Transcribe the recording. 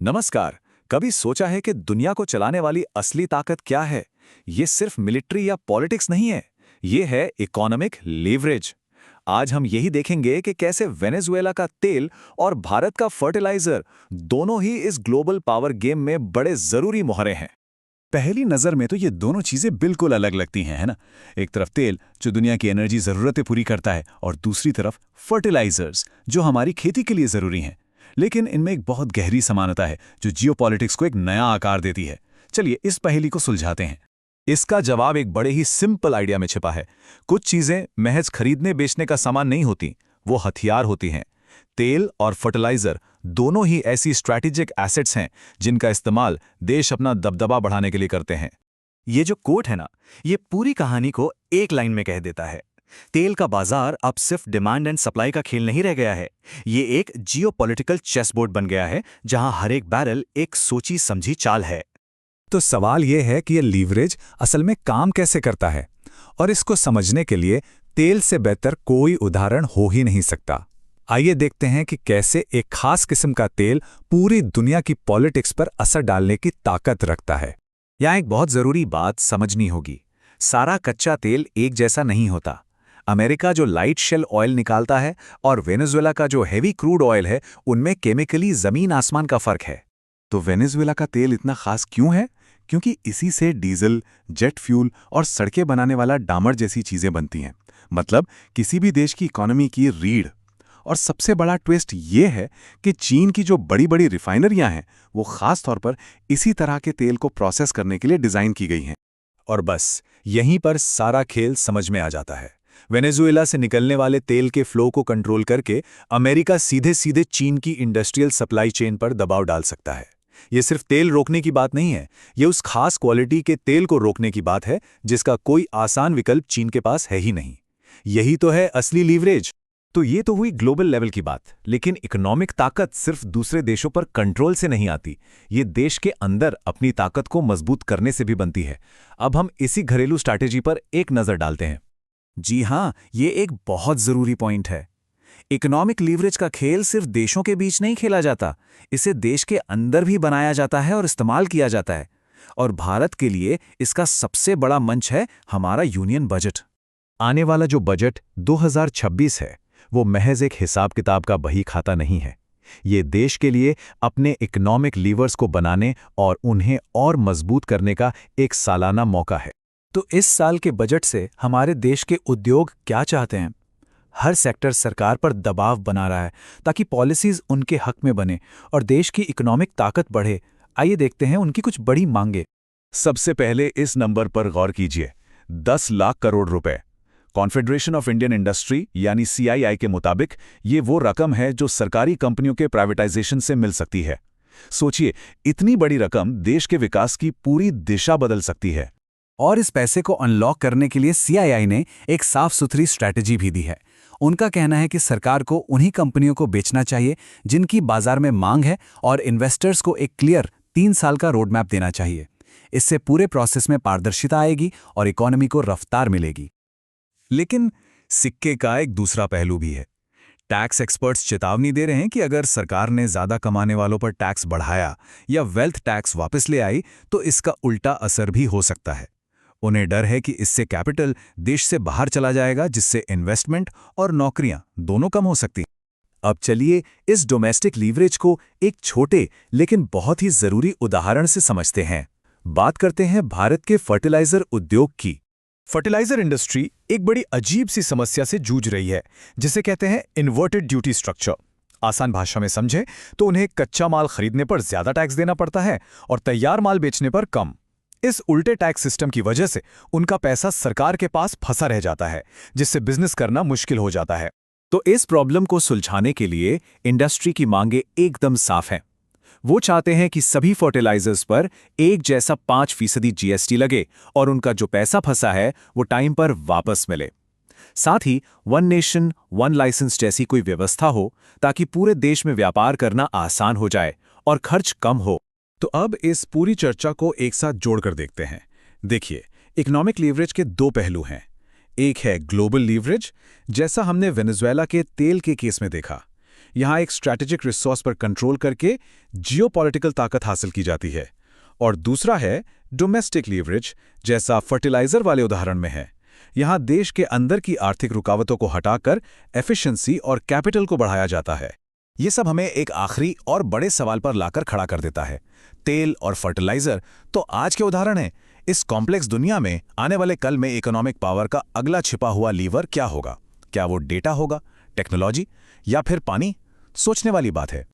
नमस्कार। कभी सोचा है कि दुनिया को चलाने वाली असली ताकत क्या है? ये सिर्फ मिलिट्री या पॉलिटिक्स नहीं है, ये है इकोनॉमिक लीवरेज। आज हम यही देखेंगे कि कैसे वेनेजुएला का तेल और भारत का फर्टिलाइजर दोनों ही इस ग्लोबल पावर गेम में बड़े जरूरी मोहरे हैं। पहली नज़र में तो ये दोनों चीज़ें बिल्कुल अलग लगती हैं, है ना? एक तरफ तेल जो दुनिया की एनर्जी ज़रूरतें पूरी करता है और दूसरी तरफ फर्टिलाइजर्स जो हमारी खेती के लिए ज़रूरी हैं। लेकिन इनमें एक बहुत गहरी समानता है जो जियोपॉलिटिक्स को एक नया आकार देती है। चलिए इस पहेली को सुलझाते हैं। इसका जवाब एक बड़े ही सिंपल आइडिया में छिपा है। कुछ चीजें महज खरीदने बेचने का सामान नहीं होती, वो हथियार होती हैं। तेल और फर्टिलाइजर दोनों ही ऐसी स्ट्रैटेजिक एसेट्स हैं जिनका इस्तेमाल देश अपना दबदबा बढ़ाने के लिए करते हैं। ये जो कोट है ना, ये पूरी कहानी को एक लाइन में कह देता है। तेल का बाजार अब सिर्फ डिमांड एंड सप्लाई का खेल नहीं रह गया है, ये एक जियोपॉलिटिकल चेसबोर्ड बन गया है जहां हर एक बैरल एक सोची समझी चाल है। तो सवाल ये है कि ये लीवरेज असल में काम कैसे करता है, और इसको समझने के लिए तेल से बेहतर कोई उदाहरण हो ही नहीं सकता। आइए देखते हैं कि कैसे एक खास किस्म का तेल पूरी दुनिया की पॉलिटिक्स पर असर डालने की ताकत रखता है। यहाँ एक बहुत जरूरी बात समझनी होगी। सारा कच्चा तेल एक जैसा नहीं होता। अमेरिका जो लाइट शेल ऑयल निकालता है और वेनेजुएला का जो हेवी क्रूड ऑयल है, उनमें केमिकली जमीन आसमान का फर्क है। तो वेनेजुएला का तेल इतना खास क्यों है? क्योंकि इसी से डीजल, जेट फ्यूल और सड़कें बनाने वाला डामर जैसी चीजें बनती हैं। मतलब किसी भी देश की इकोनॉमी की रीढ़। और सबसे बड़ा ट्विस्ट ये है कि चीन की जो बड़ी बड़ी रिफाइनरियां हैं, वो खास तौर पर इसी तरह के तेल को प्रोसेस करने के लिए डिजाइन की गई हैं। और बस यहीं पर सारा खेल समझ में आ जाता है। वेनेजुएला से निकलने वाले तेल के फ्लो को कंट्रोल करके अमेरिका सीधे सीधे चीन की इंडस्ट्रियल सप्लाई चेन पर दबाव डाल सकता है। ये सिर्फ तेल रोकने की बात नहीं है, ये उस खास क्वालिटी के तेल को रोकने की बात है जिसका कोई आसान विकल्प चीन के पास है ही नहीं। यही तो है असली लीवरेज। तो ये तो हुई ग्लोबल लेवल की बात, लेकिन इकोनॉमिक ताकत सिर्फ दूसरे देशों पर कंट्रोल से नहीं आती, ये देश के अंदर अपनी ताकत को मजबूत करने से भी बनती है। अब हम इसी घरेलू स्ट्रैटेजी पर एक नजर डालते हैं। जी हाँ, ये एक बहुत जरूरी पॉइंट है। इकोनॉमिक लीवरेज का खेल सिर्फ देशों के बीच नहीं खेला जाता, इसे देश के अंदर भी बनाया जाता है और इस्तेमाल किया जाता है। और भारत के लिए इसका सबसे बड़ा मंच है हमारा यूनियन बजट। आने वाला जो बजट 2026 है, वो महज एक हिसाब किताब का बही खाता नहीं है। ये देश के लिए अपने इकोनॉमिक लीवर्स को बनाने और उन्हें और मजबूत करने का एक सालाना मौका है। तो इस साल के बजट से हमारे देश के उद्योग क्या चाहते हैं? हर सेक्टर सरकार पर दबाव बना रहा है ताकि पॉलिसीज उनके हक में बने और देश की इकोनॉमिक ताकत बढ़े। आइए देखते हैं उनकी कुछ बड़ी मांगे। सबसे पहले इस नंबर पर गौर कीजिए, 10 लाख करोड़ रुपए। कॉन्फेडरेशन ऑफ इंडियन इंडस्ट्री यानी CII के मुताबिक ये वो रकम है जो सरकारी कंपनियों के प्राइवेटाइजेशन से मिल सकती है। सोचिए, इतनी बड़ी रकम देश के विकास की पूरी दिशा बदल सकती है। और इस पैसे को अनलॉक करने के लिए CII ने एक साफ सुथरी स्ट्रैटेजी भी दी है। उनका कहना है कि सरकार को उन्हीं कंपनियों को बेचना चाहिए जिनकी बाजार में मांग है और इन्वेस्टर्स को एक क्लियर 3 साल का रोड मैप देना चाहिए। इससे पूरे प्रोसेस में पारदर्शिता आएगी और इकोनॉमी को रफ्तार मिलेगी। लेकिन सिक्के का एक दूसरा पहलू भी है। टैक्स एक्सपर्ट्स चेतावनी दे रहे हैं कि अगर सरकार ने ज्यादा कमाने वालों पर टैक्स बढ़ाया या वेल्थ टैक्स वापस ले आई तो इसका उल्टा असर भी हो सकता है। उन्हें डर है कि इससे कैपिटल देश से बाहर चला जाएगा, जिससे इन्वेस्टमेंट और नौकरियां दोनों कम हो सकती। अब चलिए इस डोमेस्टिक लीवरेज को एक छोटे लेकिन बहुत ही जरूरी उदाहरण से समझते हैं। बात करते हैं भारत के फर्टिलाइजर उद्योग की। फर्टिलाइजर इंडस्ट्री एक बड़ी अजीब सी समस्या से जूझ रही है, जिसे कहते हैं इन्वर्टेड ड्यूटी स्ट्रक्चर। आसान भाषा में समझें तो उन्हें कच्चा माल खरीदने पर ज्यादा टैक्स देना पड़ता है और तैयार माल बेचने पर कम। इस उल्टे टैक्स सिस्टम की वजह से उनका पैसा सरकार के पास फंसा रह जाता है, जिससे बिजनेस करना मुश्किल हो जाता है। तो इस प्रॉब्लम को सुलझाने के लिए इंडस्ट्री की मांगे एकदम साफ हैं। वो चाहते हैं कि सभी फर्टिलाइजर्स पर एक जैसा 5% GST लगे और उनका जो पैसा फंसा है वो टाइम पर वापस मिले। साथ ही वन नेशन वन लाइसेंस जैसी कोई व्यवस्था हो ताकि पूरे देश में व्यापार करना आसान हो जाए और खर्च कम हो। तो अब इस पूरी चर्चा को एक साथ जोड़कर देखते हैं। देखिए, इकोनॉमिक लीवरेज के 2 पहलू हैं। एक है ग्लोबल लीवरेज, जैसा हमने वेनेजुएला के तेल के केस में देखा। यहाँ एक स्ट्रैटेजिक रिसोर्स पर कंट्रोल करके जियोपॉलिटिकल ताकत हासिल की जाती है। और दूसरा है डोमेस्टिक लीवरेज, जैसा फर्टिलाइजर वाले उदाहरण में है। यहाँ देश के अंदर की आर्थिक रुकावटों को हटाकर एफिशिएंसी और कैपिटल को बढ़ाया जाता है। ये सब हमें एक आखिरी और बड़े सवाल पर लाकर खड़ा कर देता है। तेल और फर्टिलाइजर तो आज के उदाहरण हैं। इस कॉम्प्लेक्स दुनिया में आने वाले कल में इकोनॉमिक पावर का अगला छिपा हुआ लीवर क्या होगा? क्या वो डेटा होगा, टेक्नोलॉजी या फिर पानी? सोचने वाली बात है।